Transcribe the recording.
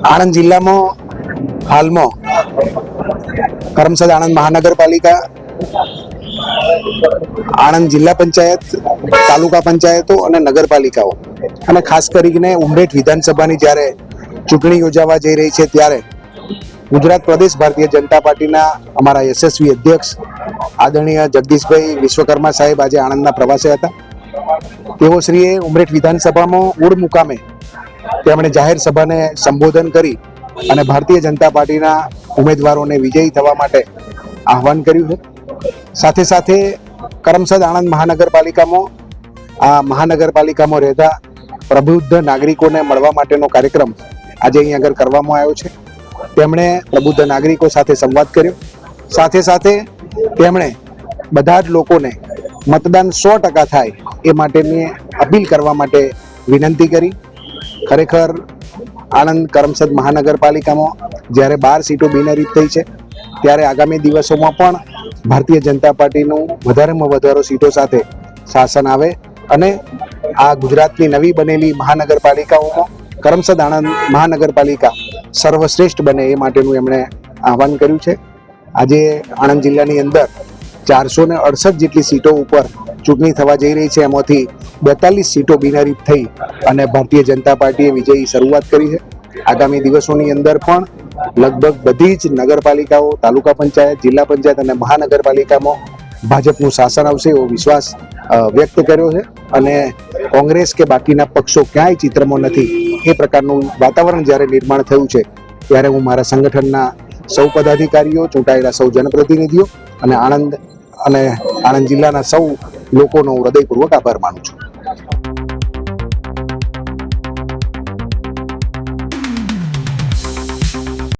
આણંદ જિલ્લામાં હાલમાં કરમસદ આણંદ મહાનગરપાલિકા, આણંદ જિલ્લા પંચાયત, તાલુકા પંચાયતો અને નગરપાલિકાઓ અને ખાસ કરીને ઉમરેઠ વિધાનસભાની જ્યારે ચૂંટણી યોજાવા જઈ રહી છે ત્યારે ગુજરાત પ્રદેશ ભારતીય જનતા પાર્ટીના અમારા યશસ્વી અધ્યક્ષ આદરણીય જગદીશભાઈ વિશ્વકર્મા સાહેબ આજે આણંદના પ્રવાસે હતા. તેઓ શ્રીએ ઉમરેઠ વિધાનસભામાં ઉડ મુકામે તેમણે જાહેર સભાને સંબોધન કરી અને ભારતીય જનતા પાર્ટીના ઉમેદવારોને વિજયી થવા માટે આહવાન કર્યું છે. સાથે સાથે કરમસદ આણંદ મહાનગરપાલિકામાં રહેતા પ્રબુદ્ધ નાગરિકોને મળવા માટેનો કાર્યક્રમ આજે અહીં આગળ કરવામાં આવ્યો છે. તેમણે પ્રબુદ્ધ નાગરિકો સાથે સંવાદ કર્યો. સાથે સાથે તેમણે બધા જ લોકોને મતદાન 100% થાય એ માટેની અપીલ કરવા માટે વિનંતી કરી. ખરેખર આણંદ કરમસદ મહાનગરપાલિકામાં જ્યારે 12 સીટો બિનહરીફ થઈ છે ત્યારે આગામી દિવસોમાં પણ ભારતીય જનતા પાર્ટીનું વધારેમાં વધારે સીટો સાથે શાસન આવે અને આ ગુજરાતની નવી બનેલી મહાનગરપાલિકાઓમાં કરમસદ આણંદ મહાનગરપાલિકા સર્વશ્રેષ્ઠ બને એ માટેનું એમણે આહવાન કર્યું છે. આજે આણંદ જિલ્લાની અંદર 468 જેટલી સીટો ઉપર ચૂંટણી થવા જઈ રહી છે. એમાંથી 42 સીટો બિનહરીફ થઈ અને ભારતીય જનતા પાર્ટીએ વિજયી શરૂઆત કરી છે. આગામી દિવસોની અંદર પણ લગભગ બધી જ નગરપાલિકાઓ, તાલુકા પંચાયત, જિલ્લા પંચાયત અને મહાનગરપાલિકામાં ભાજપનું શાસન આવશે એવો વિશ્વાસ વ્યક્ત કર્યો છે અને કોંગ્રેસ કે બાકીના પક્ષો ક્યાંય ચિત્રમાં નથી એ પ્રકારનું વાતાવરણ જ્યારે નિર્માણ થયું છે ત્યારે હું મારા સંગઠનના સૌ પદાધિકારીઓ, ચૂંટાયેલા સૌ જનપ્રતિનિધિઓ અને આણંદ જિલ્લાના સૌ લોકોનો હું હૃદયપૂર્વક આભાર માનું છું.